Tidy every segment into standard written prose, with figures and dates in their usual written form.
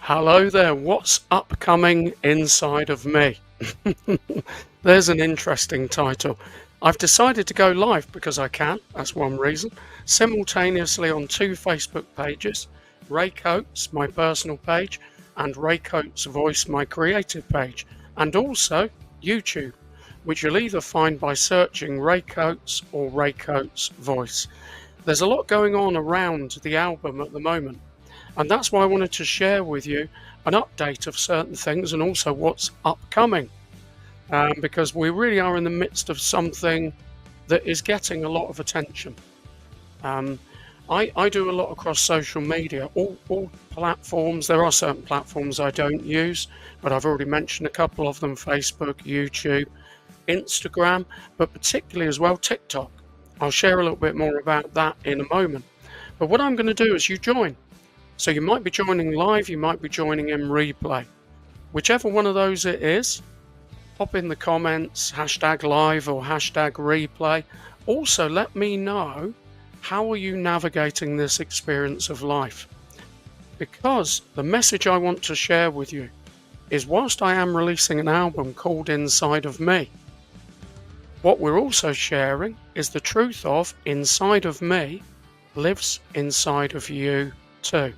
Hello there, what's upcoming inside of me? There's an interesting title. I've decided to go live because I can, that's one reason, simultaneously on two Facebook pages, Ray Coates, my personal page, and Ray Coates Voice, my creative page, and also YouTube, which you'll either find by searching Ray Coates or Ray Coates Voice. There's a lot going on around the album at the moment. And that's why I wanted to share with you an update of certain things and also what's upcoming. Because we really are in the midst of something that is getting a lot of attention. I do a lot across social media, all platforms. There are certain platforms I don't use, but I've already mentioned a couple of them: Facebook, YouTube, Instagram, but particularly as well TikTok. I'll share a little bit more about that in a moment. But what I'm going to do is you join. So you might be joining live, you might be joining in replay. Whichever one of those it is, pop in the comments, #live or #replay. Also, let me know, how are you navigating this experience of life? Because the message I want to share with you is, whilst I am releasing an album called Inside of Me, what we're also sharing is the truth of inside of me lives inside of you too.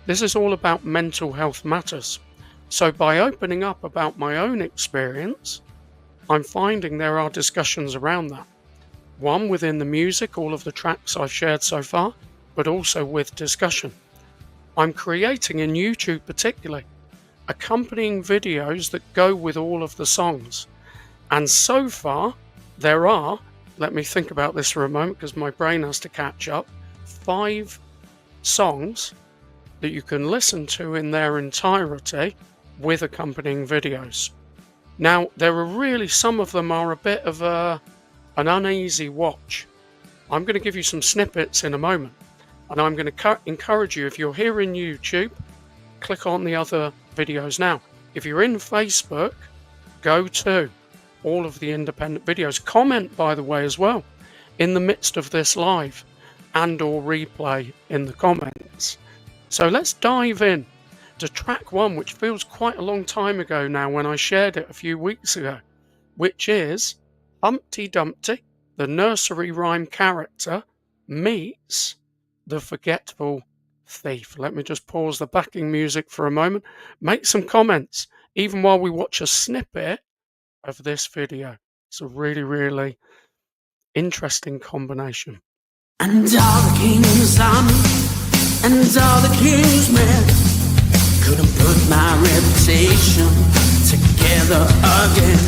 This is all about mental health matters. So by opening up about my own experience, I'm finding there are discussions around that. One within the music, all of the tracks I've shared so far, but also with discussion. I'm creating in YouTube particularly accompanying videos that go with all of the songs. And so far there are, let me think about this for a moment because my brain has to catch up, 5 songs that you can listen to in their entirety with accompanying videos. Now, there are really, some of them are a bit of an uneasy watch. I'm going to give you some snippets in a moment, and I'm going to encourage you, if you're here in YouTube, click on the other videos now. If you're in Facebook, go to all of the independent videos. Comment, by the way, as well, in the midst of this live and or replay in the comments. So let's dive in to track 1, which feels quite a long time ago now when I shared it a few weeks ago, which is Humpty Dumpty, the nursery rhyme character, meets the forgetful thief. Let me just pause the backing music for a moment. Make some comments, even while we watch a snippet of this video. It's a really, really interesting combination. And all the king's army and all the king's men couldn't put my reputation together again.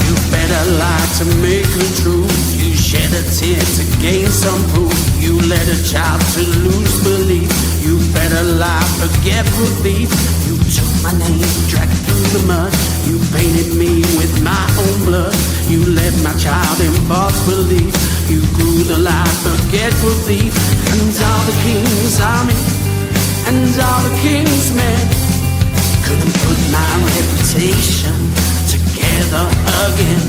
You better lie to make the truth. You shed a tear to gain some proof. You led a child to lose belief. You better lie, forgetful thief. You took my name, dragged it through the mud. You painted me with my own blood. You led my child in false belief. You grew the lie, forgetful thief. And all the king's army and all the king's men couldn't put my reputation together again.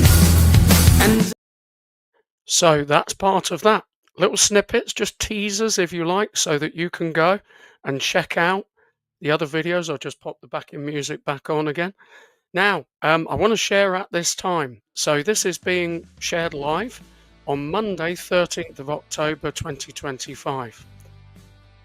And so that's part of that. Little snippets, just teasers if you like, so that you can go and check out the other videos. I'll just pop the backing music back on again. Now, I want to share at this time. So this is being shared live on Monday, 13th of October, 2025.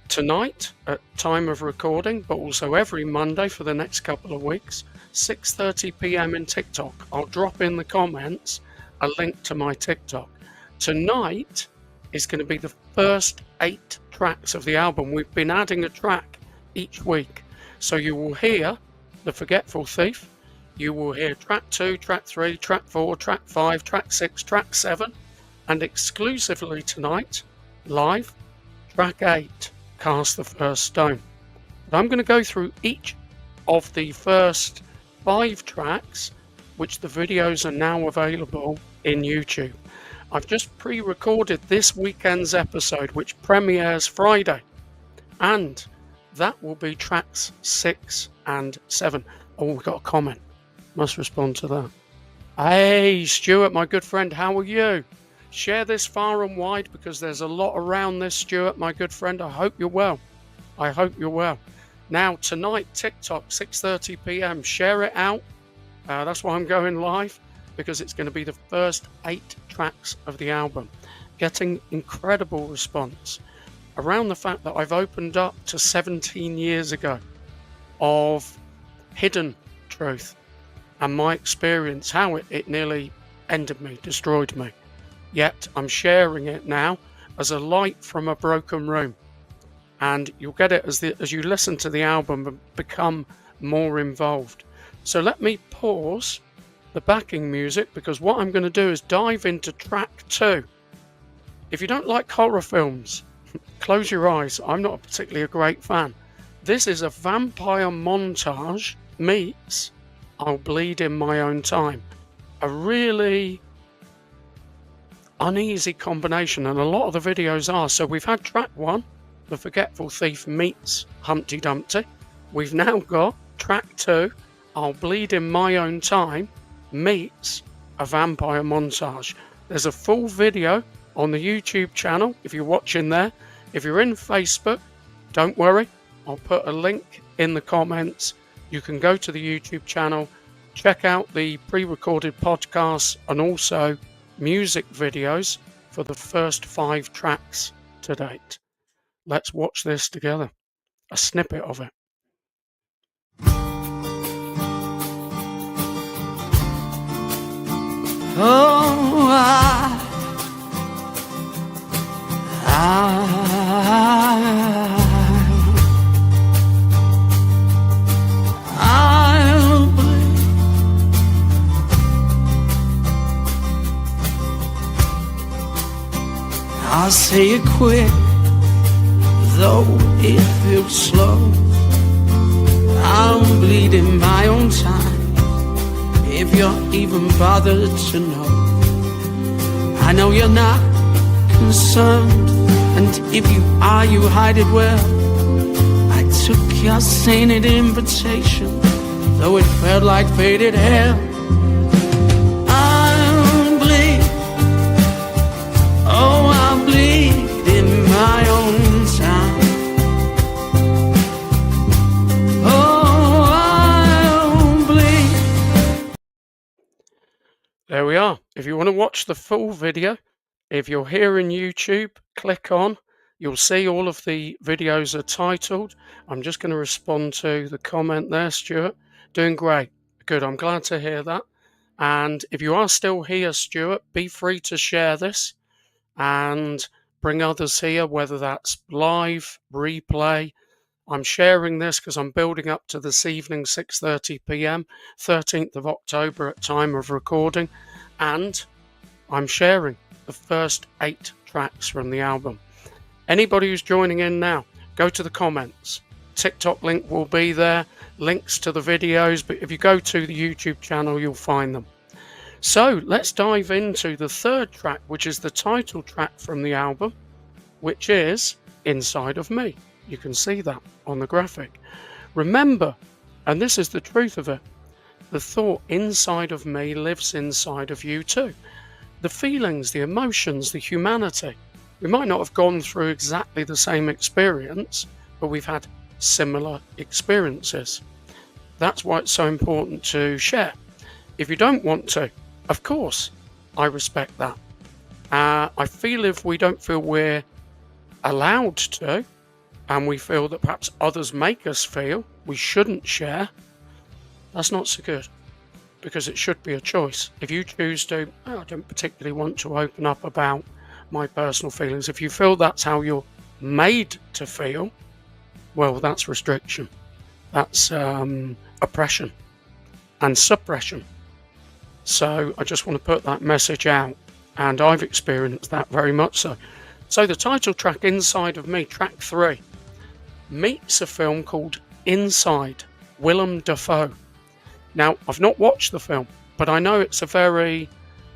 Tonight, at time of recording, but also every Monday for the next couple of weeks, 6:30 p.m. in TikTok. I'll drop in the comments a link to my TikTok. Tonight is going to be the first 8 tracks of the album. We've been adding a track each week. So you will hear The Forgetful Thief, you will hear track 2, track 3, track 4, track 5, track 6, track 7, and exclusively tonight, live, track 8, Cast the First Stone. But I'm going to go through each of the first 5 tracks, which the videos are now available in YouTube. I've just pre-recorded this weekend's episode, which premieres Friday, and that will be tracks 6 and 7. Oh, we got a comment. Must respond to that. Hey, Stuart, my good friend, how are you? Share this far and wide because there's a lot around this, Stuart, my good friend. I hope you're well. I hope you're well. Now, tonight, TikTok, 6:30 p.m. Share it out. That's why I'm going live, because it's going to be the first 8 tracks of the album. Getting incredible response around the fact that I've opened up to 17 years ago of hidden truth and my experience, how it nearly ended me, destroyed me. Yet I'm sharing it now as a light from a broken room. And you'll get it as you listen to the album and become more involved. So let me pause the backing music, because what I'm going to do is dive into track 2. If you don't like horror films, close your eyes. I'm not particularly a great fan. This is a vampire montage meets I'll Bleed in My Own Time. A really uneasy combination, and a lot of the videos are. So we've had track 1, The Forgetful Thief meets Humpty Dumpty. We've now got track 2, I'll Bleed in My Own Time meets a vampire montage. There's a full video on the YouTube channel if you're watching there. If you're in Facebook, don't worry, I'll put a link in the comments. You can go to the YouTube channel, check out the pre-recorded podcasts and also music videos for the first 5 tracks to date. Let's watch this together, a snippet of it. Oh, I'll bleed. I'll say it quick, though it feels slow. I'll bleed in my own time, if you're even bothered to know. I know you're not concerned, and if you are, you hide it well. I took your sainted invitation, though it felt like faded hell. I'll bleed, oh, I'll bleed in my own time. Oh, I'll bleed. There we are. If you want to watch the full video, if you're here in YouTube, click on. You'll see all of the videos are titled. I'm just going to respond to the comment there, Stuart. Doing great. Good. I'm glad to hear that. And if you are still here, Stuart, be free to share this and bring others here, whether that's live, replay. I'm sharing this because I'm building up to this evening, 6:30 p.m, 13th of October at time of recording. And I'm sharing the first 8 tracks from the album. Anybody who's joining in now, go to the comments. TikTok link will be there, links to the videos, but if you go to the YouTube channel, you'll find them. So let's dive into the 3rd track, which is the title track from the album, which is Inside of Me. You can see that on the graphic. Remember, and this is the truth of it, the thought inside of me lives inside of you too. The feelings, the emotions, the humanity. We might not have gone through exactly the same experience, but we've had similar experiences. That's why it's so important to share. If you don't want to, of course, I respect that. I feel if we don't feel we're allowed to, and we feel that perhaps others make us feel we shouldn't share, that's not so good, because it should be a choice. If you choose to, I don't particularly want to open up about my personal feelings. If you feel that's how you're made to feel, well, that's restriction. That's oppression and suppression. So I just want to put that message out, and I've experienced that very much so. So the title track, Inside of Me, track 3, meets a film called Inside, Willem Dafoe. Now, I've not watched the film, but I know it's a very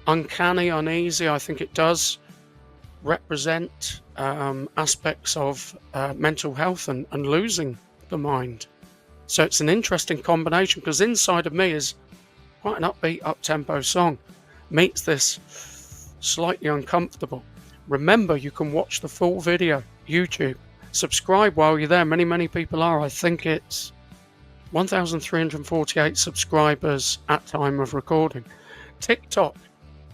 uncanny, uneasy. I think it does represent aspects of mental health and losing the mind. So it's an interesting combination, because Inside of Me is quite an upbeat, up-tempo song, meets this slightly uncomfortable. Remember, you can watch the full video, YouTube. Subscribe while you're there. Many people are. I think it's 1,348 subscribers at time of recording. TikTok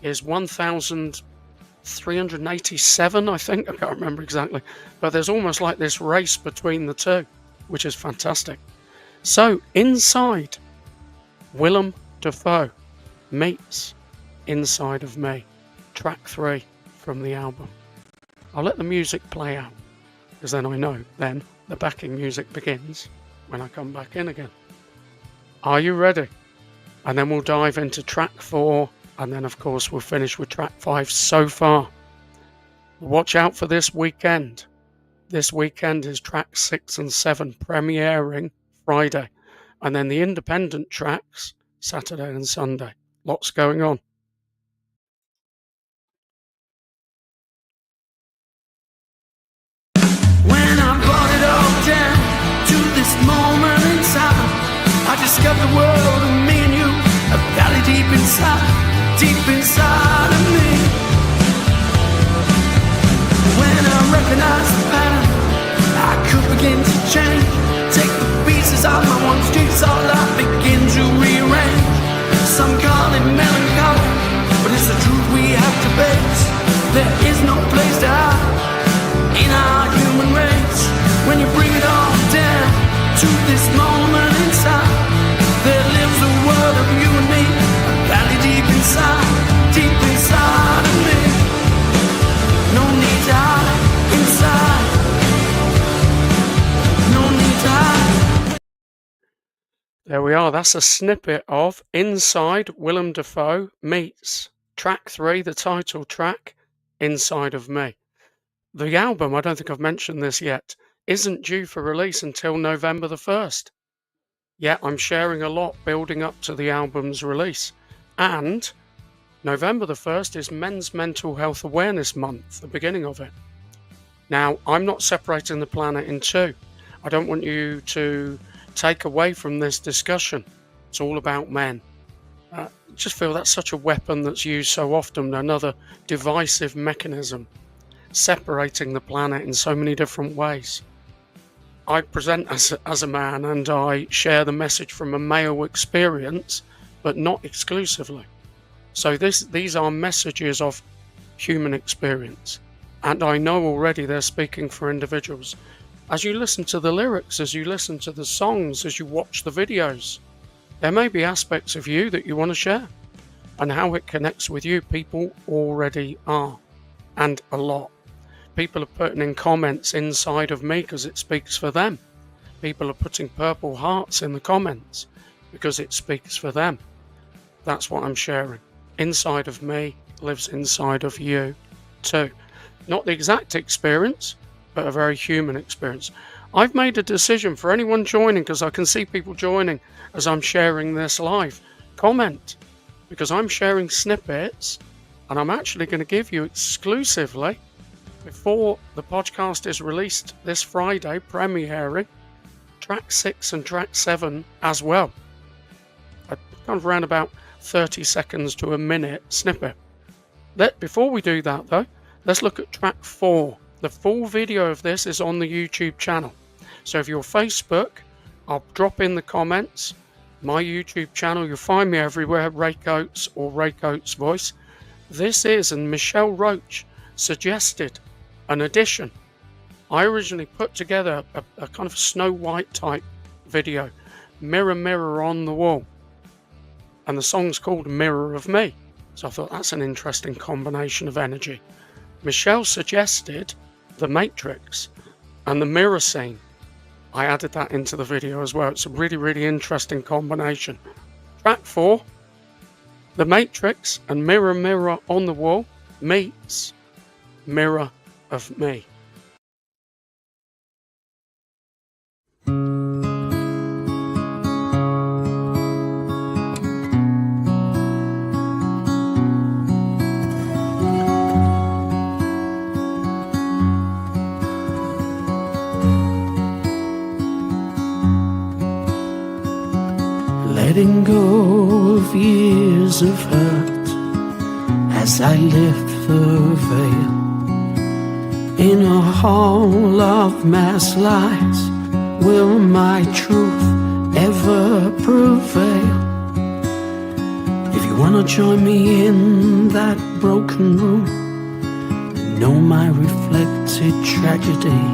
is 1,387, I think. I can't remember exactly. But there's almost like this race between the two, which is fantastic. So, Inside Willem Dafoe meets Inside of Me, track 3 from the album. I'll let the music play out, because then I know then the backing music begins when I come back in again. Are you ready? And then we'll dive into track 4, and then of course we'll finish with track 5 so far. Watch out for this weekend. This weekend is track 6 and 7 premiering Friday, and then the independent tracks Saturday and Sunday. Lots going on. When I brought it all down to this moment in time, I discovered the world of me and you, a valley deep inside of me. When I recognized the pattern, I could begin to change. Take the pieces of my one jigsaw life, begin to rearrange. Some call it melancholy, but it's the truth we have to face. There is no place to hide in our human race. When you bring it all down to this moment in time, there lives a world of you and me, a valley deep inside of me. No need to hide inside. No need to hide. There we are. That's a snippet of Inside Willem Dafoe meets track 3, the title track, Inside of Me. The album, I don't think I've mentioned this yet, isn't due for release until November the 1st. Yet I'm sharing a lot building up to the album's release. And November the 1st is Men's Mental Health Awareness Month, the beginning of it. Now, I'm not separating the planet in two. I don't want you to take away from this discussion. It's all about men. I just feel that's such a weapon that's used so often, another divisive mechanism, separating the planet in so many different ways. I present as a man, and I share the message from a male experience, but not exclusively. So these are messages of human experience, and I know already they're speaking for individuals. As you listen to the lyrics, as you listen to the songs, as you watch the videos, there may be aspects of you that you want to share, and how it connects with you, people already are, and a lot. People are putting in comments Inside of Me because it speaks for them. People are putting purple hearts in the comments because it speaks for them. That's what I'm sharing. Inside of me lives inside of you too. Not the exact experience, but a very human experience. I've made a decision for anyone joining, because I can see people joining as I'm sharing this live. Comment, because I'm sharing snippets, and I'm actually going to give you exclusively, before the podcast is released this Friday, premiering track 6 and track 7 as well. I kind of around about 30 seconds to a minute snippet. Before we do that though, let's look at track 4. The full video of this is on the YouTube channel. So if you're Facebook, I'll drop in the comments. My YouTube channel, you'll find me everywhere, Ray Coates or Ray Coates Voice. This is, and Michelle Roach suggested an addition. I originally put together a kind of Snow White type video, Mirror Mirror on the Wall, and the song's called Mirror of Me. So I thought that's an interesting combination of energy. Michelle suggested The Matrix and the mirror scene. I added that into the video as well. It's a really interesting combination. Track 4, The Matrix and Mirror Mirror on the Wall meets Mirror of Me. Letting go of years of hurt as I lift the veil. In a hall of mass lies, will my truth ever prevail? If you wanna join me in that broken room, know my reflected tragedy,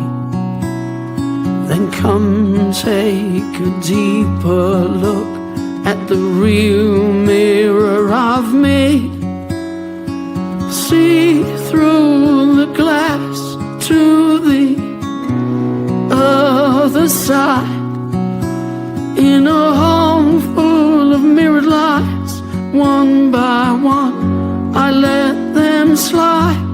then come take a deeper look at the real mirror of me. See through the glass to the other side. In a home full of mirrored lights, one by one I let them slide.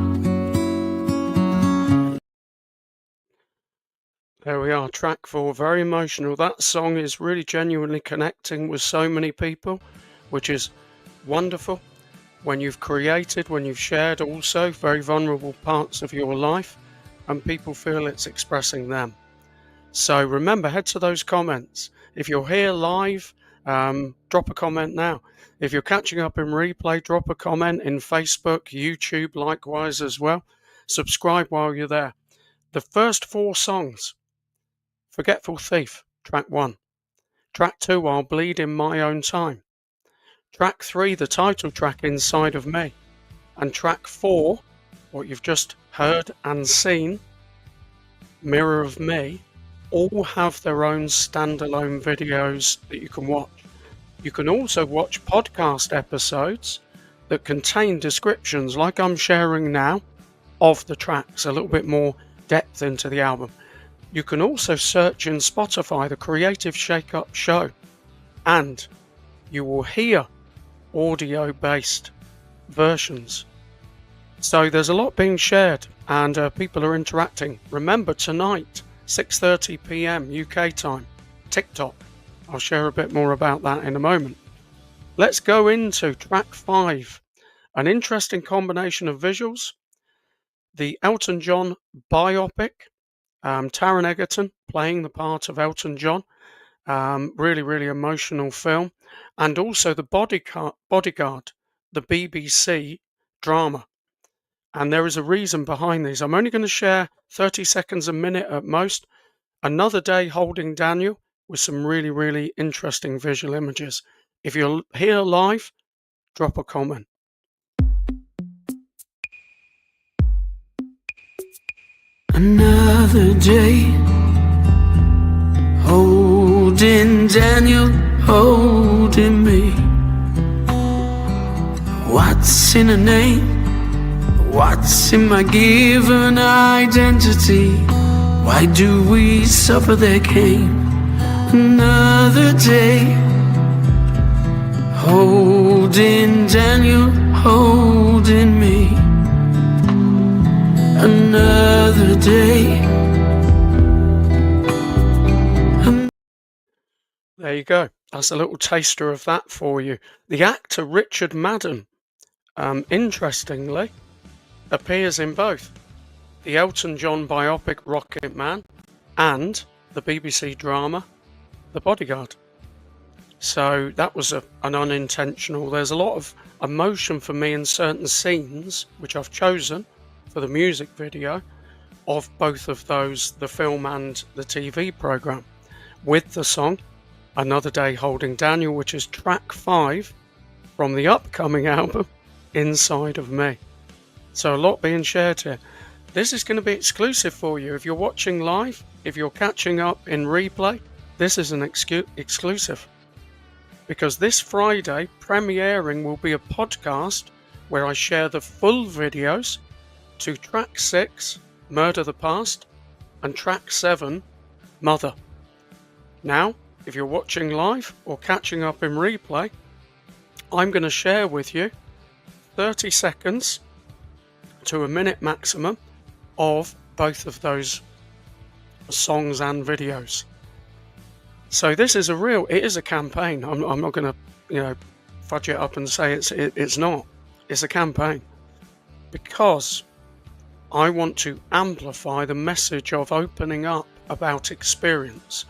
There we are, track 4, very emotional. That song is really genuinely connecting with so many people, which is wonderful. When you've created, when you've shared also very vulnerable parts of your life, and people feel it's expressing them. So remember, head to those comments. If you're here live, drop a comment now. If you're catching up in replay, drop a comment in Facebook, YouTube, likewise as well. Subscribe while you're there. The first 4 songs: Forgetful Thief, track 1. Track 2, I'll Bleed in My Own Time. Track 3, the title track, Inside of Me. And track 4, what you've just heard and seen, Mirror of Me, all have their own standalone videos that you can watch. You can also watch podcast episodes that contain descriptions, like I'm sharing now, of the tracks, a little bit more depth into the album. You can also search in Spotify the Creative Shake-Up Show, and you will hear audio-based versions. So there's a lot being shared, and people are interacting. Remember, tonight, 6:30 p.m. UK time, TikTok. I'll share a bit more about that in a moment. Let's go into track 5. An interesting combination of visuals. The Elton John biopic, Taron Egerton playing the part of Elton John. Really, really emotional film. And also the Bodyguard, the BBC drama. And there is a reason behind these. I'm only going to share 30 seconds a minute at most. Another Day Holding Daniel, with some really, really interesting visual images. If you're here live, drop a comment. Another day, holding Daniel, holding me. What's in a name? What's in my given identity? Why do we suffer their cane? Another day, holding Daniel, holding me. Another day. There you go. That's a little taster of that for you. The actor Richard Madden, interestingly, appears in both the Elton John biopic Rocket Man and the BBC drama The Bodyguard. So that was an unintentional. There's a lot of emotion for me in certain scenes, which I've chosen for the music video of both of those, the film and the TV program, with the song Another Day Holding Daniel, which is track 5 from the upcoming album Inside of Me. So a lot being shared here. This is going to be exclusive for you. If you're watching live, if you're catching up in replay, this is an exclusive. Because this Friday, premiering will be a podcast where I share the full videos to track 6, Murder the Past, and track 7, Mother. Now, if you're watching live or catching up in replay, I'm going to share with you 30 seconds to a minute maximum of both of those songs and videos. So this is it is a campaign. I'm not going to, fudge it up and say it's not. It's a campaign, because I want to amplify the message of opening up about experience.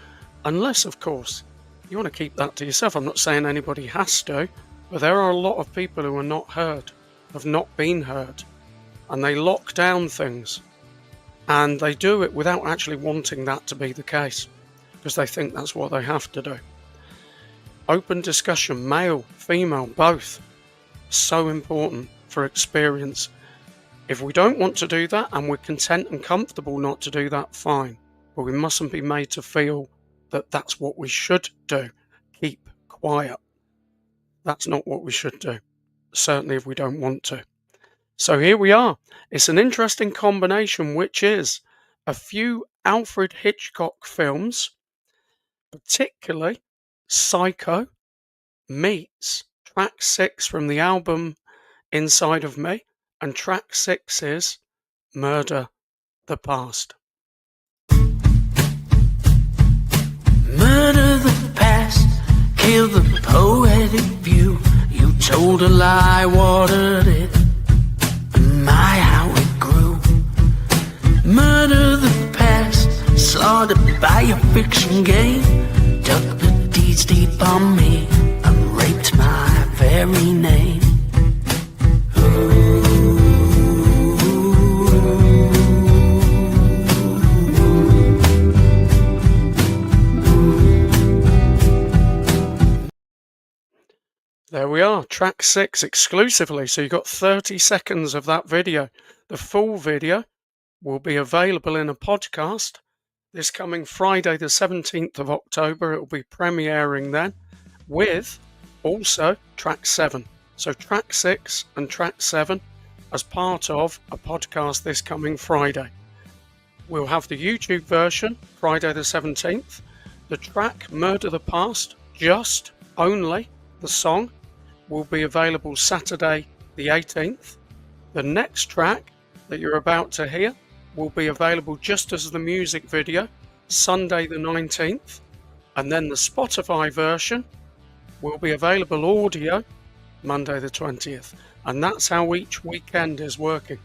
Unless, of course, you want to keep that to yourself. I'm not saying anybody has to, but there are a lot of people who are not heard, have not been heard, and they lock down things, and they do it without actually wanting that to be the case, because they think that's what they have to do. Open discussion, male, female, both, so important for experience. If we don't want to do that and we're content and comfortable not to do that, fine, but we mustn't be made to feel that that's what we should do. Keep quiet. That's not what we should do, certainly if we don't want to. So here we are. It's an interesting combination, which is a few Alfred Hitchcock films, particularly Psycho, meets track 6 from the album Inside of Me, and track 6 is Murder the Past. Murder the past, kill the poetic view. You told a lie, watered it, and my how it grew. Murder the past, slaughtered by your fiction game. Dug the deeds deep on me and raped my very name. There we are, track 6 exclusively. So you got 30 seconds of that video. The full video will be available in a podcast this coming Friday, the 17th of October. It will be premiering then, with also track 7. So track 6 and track 7 as part of a podcast this coming Friday. We'll have the YouTube version Friday the 17th. The track Murder the Past, just only the song, will be available Saturday the 18th. The next track that you're about to hear will be available just as the music video Sunday the 19th, and then the Spotify version will be available audio Monday the 20th, and that's how each weekend is working.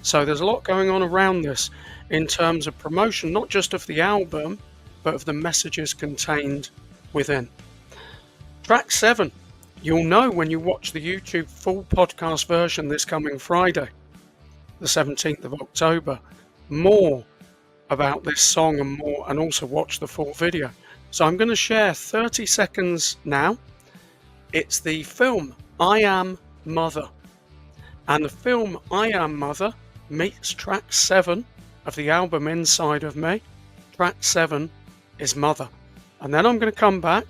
So there's a lot going on around this in terms of promotion, not just of the album, but of the messages contained within. Track 7, you'll know when you watch the YouTube full podcast version this coming Friday, the 17th of October, more about this song and more, and also watch the full video. So I'm going to share 30 seconds now. It's the film I Am Mother, and the film I Am Mother meets track 7 of the album Inside of Me. Track 7 is Mother, and then I'm going to come back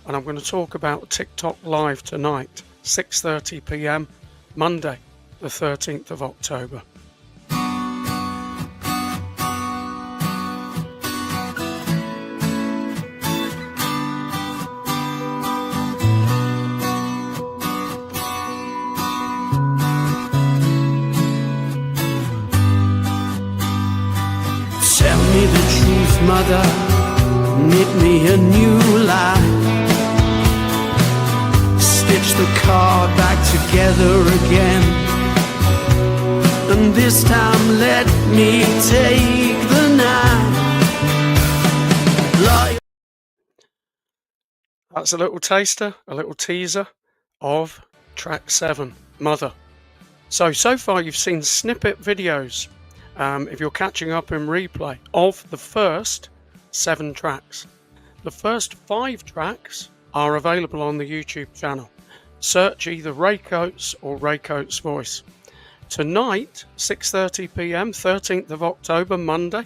and I'm going to talk about TikTok Live tonight, 6:30 p.m. Monday the 13th of October. Tell me the truth, mother, knit me a new life. Stitch the card back together again, and this time let me take the knife. That's a little taster, a little teaser of track 7, Mother. So far you've seen snippet videos, if you're catching up in replay, of the first 7 tracks. The first 5 tracks are available on the YouTube channel. Search either Ray Coates or Ray Coates Voice. Tonight, 6:30 p.m, 13th of October, Monday,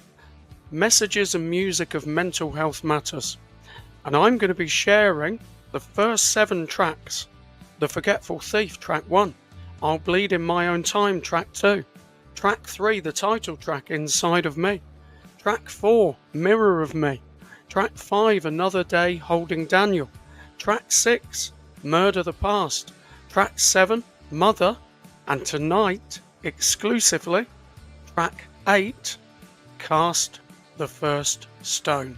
Messages and Music of Mental Health Matters. And I'm going to be sharing the first 7 tracks. The Forgetful Thief, track 1. I'll Bleed in My Own Time, track 2. Track 3, the title track, Inside of Me. Track 4, Mirror of Me. Track 5, Another Day, Holding Daniel. Track 6, Murder the Past. Track 7, Mother. And tonight, exclusively, track 8, Cast the First Stone.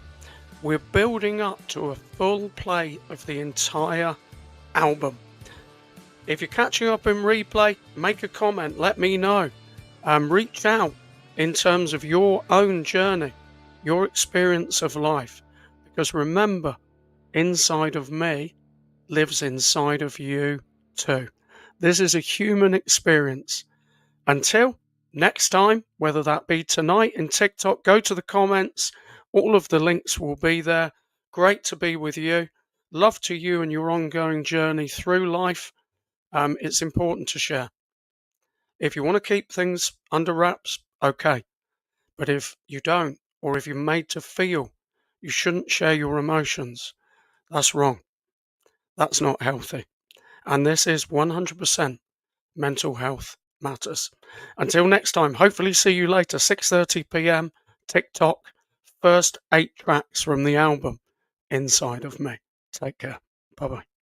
We're building up to a full play of the entire album. If you're catching up in replay, make a comment, let me know. Reach out in terms of your own journey, your experience of life. Because remember, inside of me lives inside of you too. This is a human experience. Until next time, whether that be tonight in TikTok, go to the comments. All of the links will be there. Great to be with you. Love to you and your ongoing journey through life. It's important to share. If you want to keep things under wraps, okay. But if you don't, or if you're made to feel you shouldn't share your emotions, that's wrong. That's not healthy. And this is 100% mental health matters. Until next time, hopefully see you later, 6:30 p.m. TikTok, first 8 tracks from the album Inside of Me. Take care. Bye-bye.